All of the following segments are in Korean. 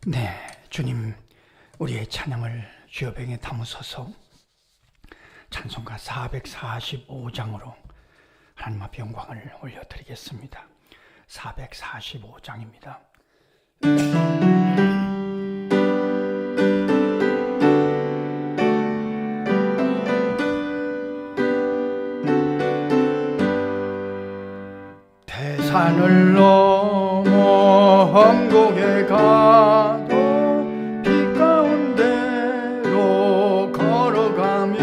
네, 주님, 우리의 찬양을 주여 병에 담으소서. 찬송가 445장으로 하나님 앞에 영광을 올려드리겠습니다. 445장입니다. 대산을 넘어 험곡에 가도 빛 가운데로 걸어가며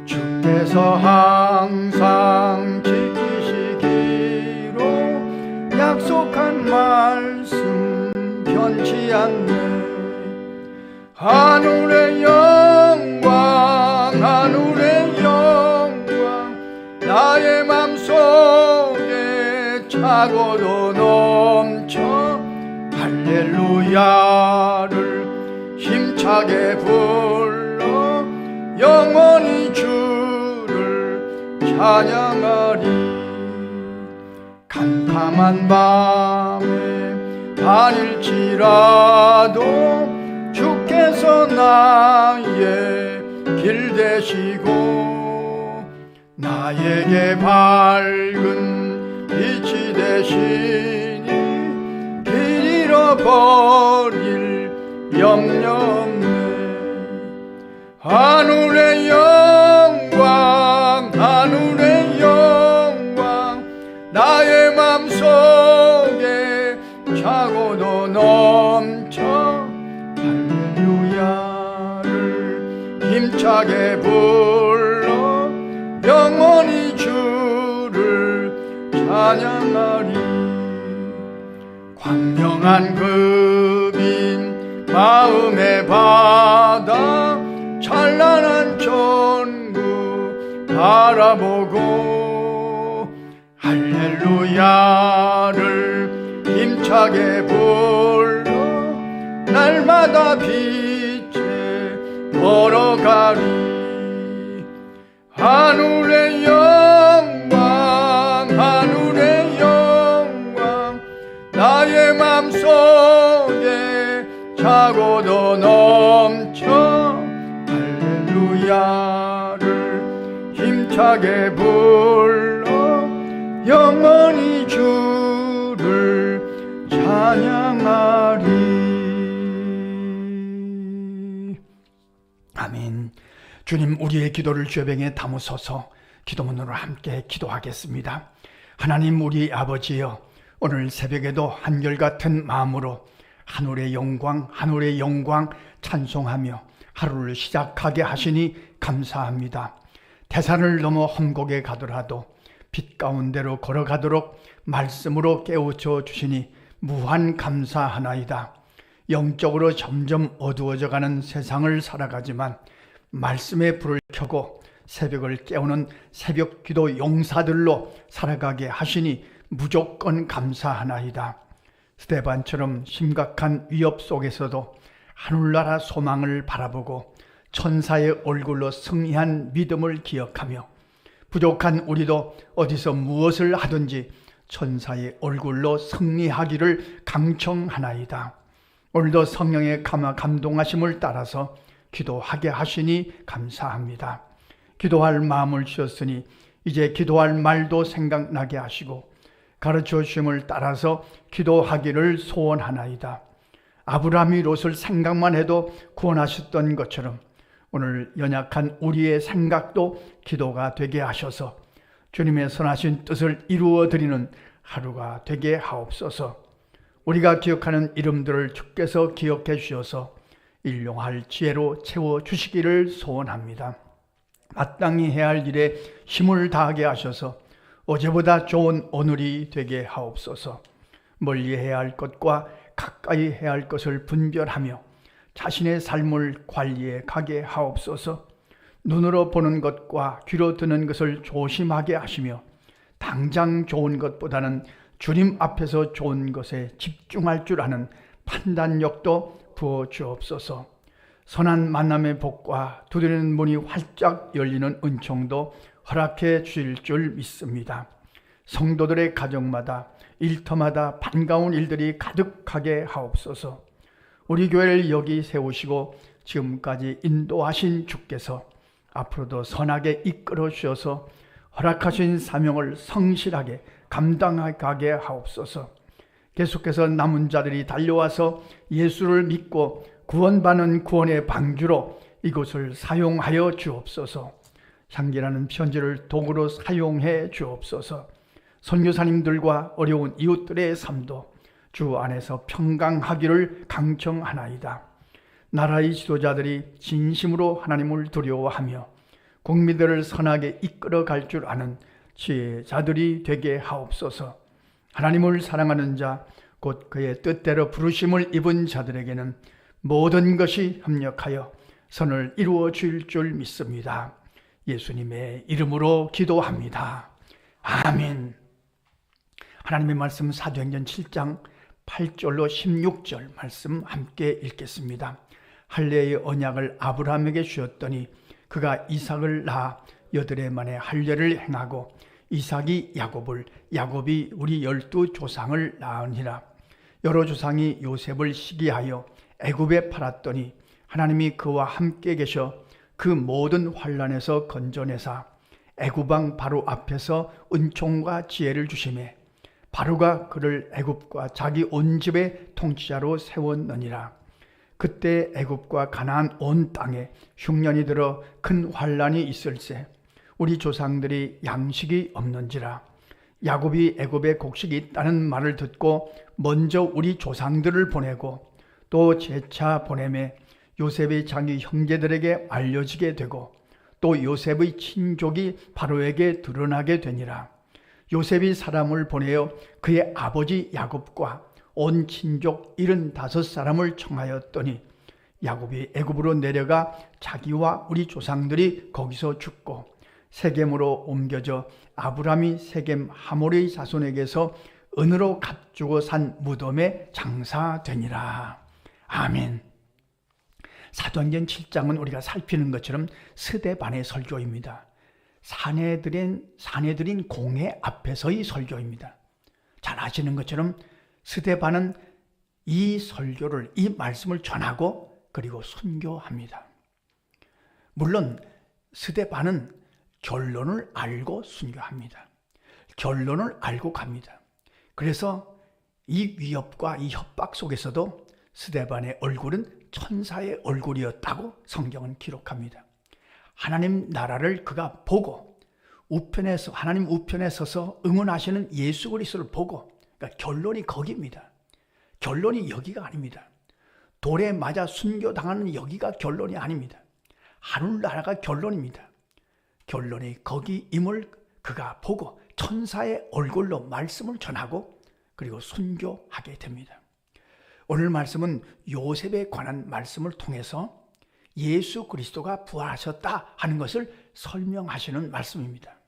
주께서 항상 지키시기로 약속한 말씀 변치 않네. 하늘의 영광, 하늘의 영광, 나의 맘속에 차고도 넘쳐 할렐루야를 힘차게 불러 영원히 주를 찬양하리. 캄캄한 밤에 다닐지라도 주께서 나의 길 되시고 나에게 밝은 빛이 되시니 길 잃어버릴 염려 없네. 하늘의 영광, 하늘의 영광, 나의 맘속에 차고도 넘쳐 할렐루야를 힘차게 불러 영원히 주를 찬양하리. 광명한 급인 마음의 바다 찬란한 천국 바라보고 할렐루야를 힘차게 불러 날마다 빛에 걸어가리. 하늘의 영광, 하늘의 영광, 나의 맘속에 차고도 넘쳐 할렐루야를 힘차게 불러 영원히 주를 찬양하리. 아멘. 주님, 우리의 기도를 주의 병에 담으소서. 기도문으로 함께 기도하겠습니다. 하나님, 우리 아버지여, 오늘 새벽에도 한결같은 마음으로 하늘의 영광, 하늘의 영광 찬송하며 하루를 시작하게 하시니 감사합니다. 태산을 넘어 험곡에 가더라도 빛 가운데로 걸어가도록 말씀으로 깨우쳐 주시니 무한 감사하나이다. 영적으로 점점 어두워져가는 세상을 살아가지만 말씀의 불을 켜고 새벽을 깨우는 새벽 기도 용사들로 살아가게 하시니 무조건 감사하나이다. 스데반처럼 심각한 위협 속에서도 하늘나라 소망을 바라보고 천사의 얼굴로 승리한 믿음을 기억하며 부족한 우리도 어디서 무엇을 하든지 천사의 얼굴로 승리하기를 강청하나이다. 오늘도 성령의 감동하심을 따라서 기도하게 하시니 감사합니다. 기도할 마음을 주셨으니 이제 기도할 말도 생각나게 하시고 가르쳐 주심을 따라서 기도하기를 소원하나이다. 아브라함이 롯을 생각만 해도 구원하셨던 것처럼 오늘 연약한 우리의 생각도 기도가 되게 하셔서 주님의 선하신 뜻을 이루어 드리는 하루가 되게 하옵소서. 우리가 기억하는 이름들을 주께서 기억해 주셔서 일용할 지혜로 채워주시기를 소원합니다. 마땅히 해야 할 일에 힘을 다하게 하셔서 어제보다 좋은 오늘이 되게 하옵소서. 멀리 해야 할 것과 가까이 해야 할 것을 분별하며 자신의 삶을 관리해 가게 하옵소서. 눈으로 보는 것과 귀로 듣는 것을 조심하게 하시며 당장 좋은 것보다는 주님 앞에서 좋은 것에 집중할 줄 아는 판단력도 부어 주옵소서. 선한 만남의 복과 두드리는 문이 활짝 열리는 은총도 허락해 주실 줄 믿습니다. 성도들의 가정마다 일터마다 반가운 일들이 가득하게 하옵소서. 우리 교회를 여기 세우시고 지금까지 인도하신 주께서 앞으로도 선하게 이끌어 주셔서 허락하신 사명을 성실하게 감당하게 하옵소서. 계속해서 남은 자들이 달려와서 예수를 믿고 구원받는 구원의 방주로 이곳을 사용하여 주옵소서. 향기나는 편지를 도구로 사용해 주옵소서. 선교사님들과 어려운 이웃들의 삶도 주 안에서 평강하기를 강청하나이다. 나라의 지도자들이 진심으로 하나님을 두려워하며 국민들을 선하게 이끌어갈 줄 아는 지혜자들이 되게 하옵소서. 하나님을 사랑하는 자, 곧 그의 뜻대로 부르심을 입은 자들에게는 모든 것이 협력하여 선을 이루어 줄 믿습니다. 예수님의 이름으로 기도합니다. 아멘. 하나님의 말씀 사도행전 7장 8절로 16절 말씀 함께 읽겠습니다. 할례의 언약을 아브라함에게 주었더니 그가 이삭을 낳아 8해 만에 할례를 행하고 이삭이 야곱을, 야곱이 우리 12조상을 낳으니라. 여러 조상이 요셉을 시기하여 애굽에 팔았더니 하나님이 그와 함께 계셔 그 모든 환난에서 건져내사 애굽 왕 바로 앞에서 은총과 지혜를 주시매 바로가 그를 애굽과 자기 온 집의 통치자로 세웠느니라. 그때 애굽과 가나안 온 땅에 흉년이 들어 큰 환난이 있을세 우리 조상들이 양식이 없는지라. 야곱이 애굽에 곡식이 있다는 말을 듣고 먼저 우리 조상들을 보내고 또 재차 보내매 요셉이 자기 형제들에게 알려지게 되고 또 요셉의 친족이 바로에게 드러나게 되니라. 요셉이 사람을 보내어 그의 아버지 야곱과 온 친족 75사람을 청하였더니 야곱이 애굽으로 내려가 자기와 우리 조상들이 거기서 죽고 세겜으로 옮겨져 아브람이 세겜 하몰의 자손에게서 은으로 값주고 산 무덤에 장사되니라. 아멘. 사도행전 7장은 우리가 살피는 것처럼 스데반의 설교입니다. 사내들인 공회 앞에서의 설교입니다. 잘 아시는 것처럼 스데반은 이 설교를, 이 말씀을 전하고 그리고 순교합니다. 물론 스데반은 결론을 알고 순교합니다. 결론을 알고 갑니다. 그래서 이 위협과 이 협박 속에서도 스데반의 얼굴은 천사의 얼굴이었다고 성경은 기록합니다. 하나님 나라를 그가 보고 하나님 우편에 서서 응원하시는 예수 그리스도를 보고, 그러니까 결론이 거기입니다. 결론이 여기가 아닙니다. 돌에 맞아 순교당하는 여기가 결론이 아닙니다. 하늘나라가 결론입니다. 결론이 거기임을 그가 보고 천사의 얼굴로 말씀을 전하고 그리고 순교하게 됩니다. 오늘 말씀은 요셉에 관한 말씀을 통해서 예수 그리스도가 부활하셨다 하는 것을 설명하시는 말씀입니다.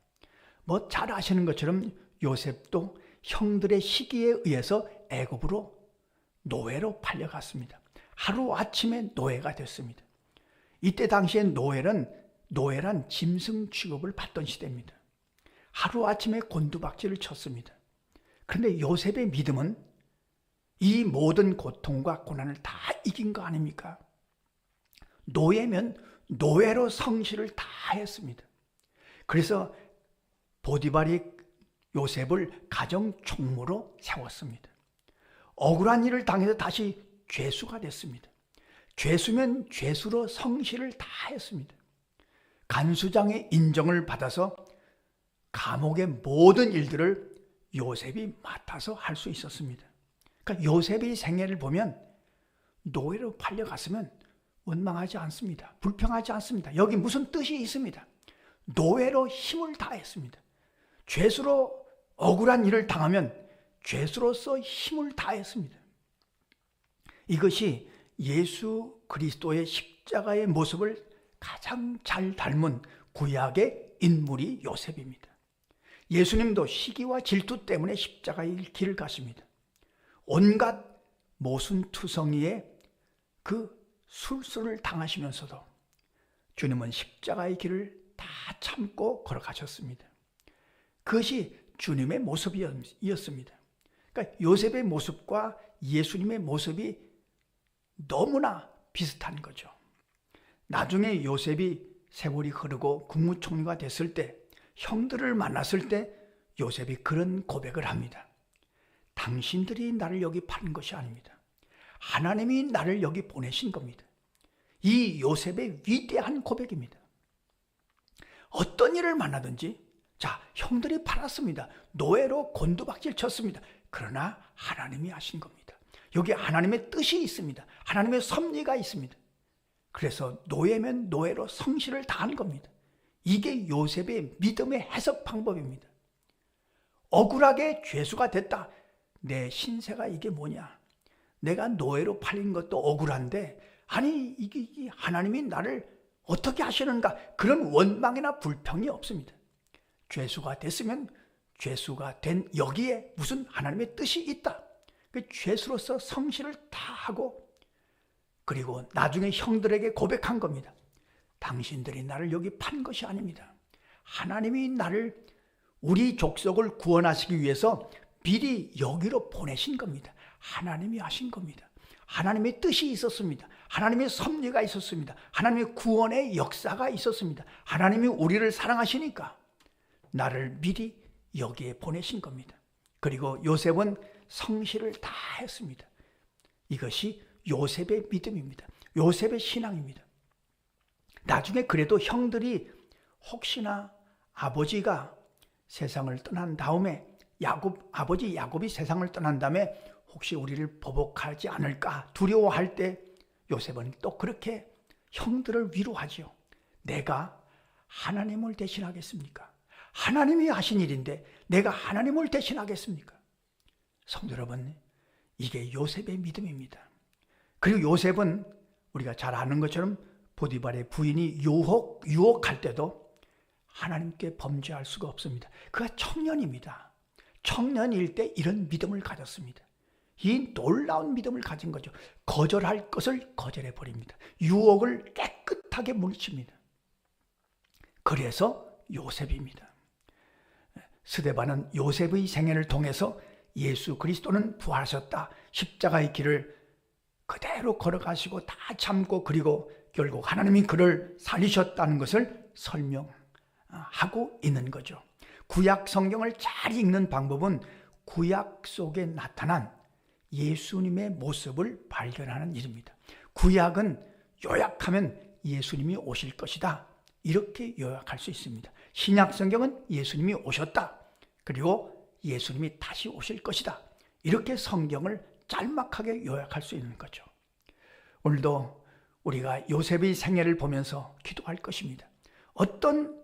잘 아시는 것처럼 요셉도 형들의 시기에 의해서 애굽으로 노예로 팔려갔습니다. 하루아침에 노예가 됐습니다. 이때 당시에 노예란 짐승 취급을 받던 시대입니다. 하루아침에 곤두박질을 쳤습니다. 그런데 요셉의 믿음은 이 모든 고통과 고난을 다 이긴 거 아닙니까? 노예면 노예로 성실을 다 했습니다. 그래서 보디발이 요셉을 가정 총무로 세웠습니다. 억울한 일을 당해서 다시 죄수가 됐습니다. 죄수면 죄수로 성실을 다 했습니다. 간수장의 인정을 받아서 감옥의 모든 일들을 요셉이 맡아서 할 수 있었습니다. 그러니까 요셉의 생애를 보면 노예로 팔려갔으면 원망하지 않습니다. 불평하지 않습니다. 여기 무슨 뜻이 있습니다. 노예로 힘을 다했습니다. 죄수로 억울한 일을 당하면 죄수로서 힘을 다했습니다. 이것이 예수 그리스도의 십자가의 모습을 가장 잘 닮은 구약의 인물이 요셉입니다. 예수님도 시기와 질투 때문에 십자가의 길을 가십니다. 온갖 모순투성이의 그 술수를 당하시면서도 주님은 십자가의 길을 다 참고 걸어가셨습니다. 그것이 주님의 모습이었습니다. 그러니까 요셉의 모습과 예수님의 모습이 너무나 비슷한 거죠. 나중에 요셉이 세월이 흐르고 국무총리가 됐을 때, 형들을 만났을 때 요셉이 그런 고백을 합니다. 당신들이 나를 여기 파는 것이 아닙니다. 하나님이 나를 여기 보내신 겁니다. 이 요셉의 위대한 고백입니다. 어떤 일을 만나든지, 자, 형들이 팔았습니다. 노예로 곤두박질 쳤습니다. 그러나 하나님이 하신 겁니다. 여기 하나님의 뜻이 있습니다. 하나님의 섭리가 있습니다. 그래서 노예면 노예로 성실을 다한 겁니다. 이게 요셉의 믿음의 해석 방법입니다. 억울하게 죄수가 됐다. 내 신세가 이게 뭐냐? 내가 노예로 팔린 것도 억울한데, 아니 이게 하나님이 나를 어떻게 하시는가? 그런 원망이나 불평이 없습니다. 죄수가 됐으면 죄수가 된 여기에 무슨 하나님의 뜻이 있다. 그 죄수로서 성실을 다하고, 그리고 나중에 형들에게 고백한 겁니다. 당신들이 나를 여기 판 것이 아닙니다. 하나님이 나를, 우리 족속을 구원하시기 위해서 미리 여기로 보내신 겁니다. 하나님이 하신 겁니다. 하나님의 뜻이 있었습니다. 하나님의 섭리가 있었습니다. 하나님의 구원의 역사가 있었습니다. 하나님이 우리를 사랑하시니까 나를 미리 여기에 보내신 겁니다. 그리고 요셉은 성실을 다 했습니다. 이것이 요셉의 믿음입니다. 요셉의 신앙입니다. 나중에 그래도 형들이 혹시나 아버지가 세상을 떠난 다음에, 아버지 야곱이 세상을 떠난 다음에 혹시 우리를 보복하지 않을까 두려워할 때 요셉은 또 그렇게 형들을 위로하지요. 내가 하나님을 대신하겠습니까? 하나님이 하신 일인데 내가 하나님을 대신하겠습니까? 성도 여러분, 이게 요셉의 믿음입니다. 그리고 요셉은 우리가 잘 아는 것처럼 보디발의 부인이 유혹할 때도 하나님께 범죄할 수가 없습니다. 그가 청년입니다. 청년일 때 이런 믿음을 가졌습니다. 이 놀라운 믿음을 가진 거죠. 거절할 것을 거절해 버립니다. 유혹을 깨끗하게 물리칩니다. 그래서 요셉입니다. 스데반은 요셉의 생애를 통해서 예수 그리스도는 부활하셨다, 십자가의 길을 그대로 걸어가시고 다 참고, 그리고 결국 하나님이 그를 살리셨다는 것을 설명하고 있는 거죠. 구약 성경을 잘 읽는 방법은 구약 속에 나타난 예수님의 모습을 발견하는 일입니다. 구약은 요약하면 예수님이 오실 것이다, 이렇게 요약할 수 있습니다. 신약 성경은 예수님이 오셨다, 그리고 예수님이 다시 오실 것이다, 이렇게 성경을 짤막하게 요약할 수 있는 거죠. 오늘도 우리가 요셉의 생애를 보면서 기도할 것입니다. 어떤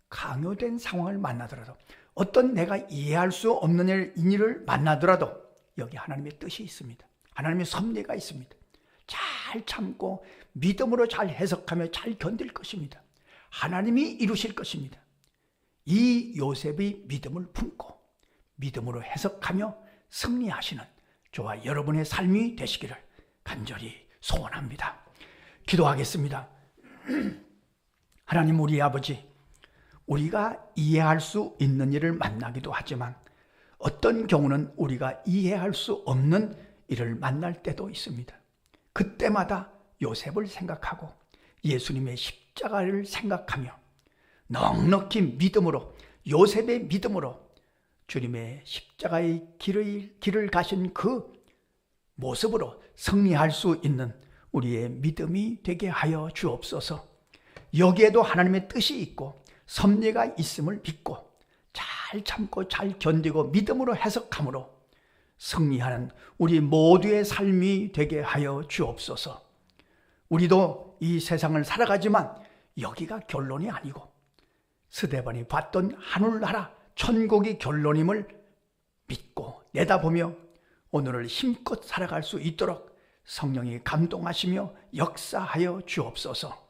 강요된 상황을 만나더라도, 어떤 내가 이해할 수 없는 일을 만나더라도 여기 하나님의 뜻이 있습니다. 하나님의 섭리가 있습니다. 잘 참고 믿음으로 잘 해석하며 잘 견딜 것입니다. 하나님이 이루실 것입니다. 이 요셉의 믿음을 품고 믿음으로 해석하며 승리하시는 저와 여러분의 삶이 되시기를 간절히 소원합니다. 기도하겠습니다. 하나님, 우리 아버지, 우리가 이해할 수 있는 일을 만나기도 하지만 어떤 경우는 우리가 이해할 수 없는 일을 만날 때도 있습니다. 그때마다 요셉을 생각하고 예수님의 십자가를 생각하며 넉넉히 믿음으로, 요셉의 믿음으로 주님의 십자가의 길을 가신 그 모습으로 승리할 수 있는 우리의 믿음이 되게 하여 주옵소서. 여기에도 하나님의 뜻이 있고 섭리가 있음을 믿고 잘 참고 잘 견디고 믿음으로 해석함으로 승리하는 우리 모두의 삶이 되게 하여 주옵소서. 우리도 이 세상을 살아가지만 여기가 결론이 아니고 스데반이 봤던 하늘나라 천국이 결론임을 믿고 내다보며 오늘을 힘껏 살아갈 수 있도록 성령이 감동하시며 역사하여 주옵소서.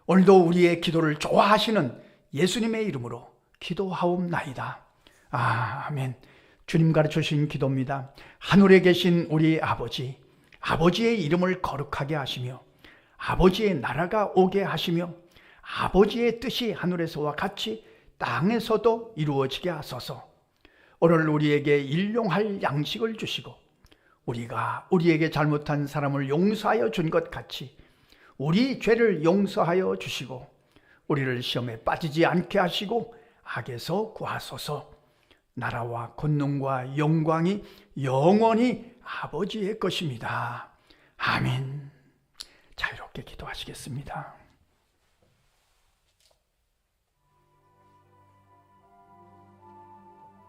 오늘도 우리의 기도를 좋아하시는 예수님의 이름으로 기도하옵나이다. 아멘. 주님 가르쳐 주신 기도입니다. 하늘에 계신 우리 아버지, 아버지의 이름을 거룩하게 하시며 아버지의 나라가 오게 하시며 아버지의 뜻이 하늘에서와 같이 땅에서도 이루어지게 하소서. 오늘 우리에게 일용할 양식을 주시고 우리가 우리에게 잘못한 사람을 용서하여 준 것 같이 우리 죄를 용서하여 주시고 우리를 시험에 빠지지 않게 하시고 악에서 구하소서. 나라와 권능과 영광이 영원히 아버지의 것입니다. 아멘. 자유롭게 기도하시겠습니다.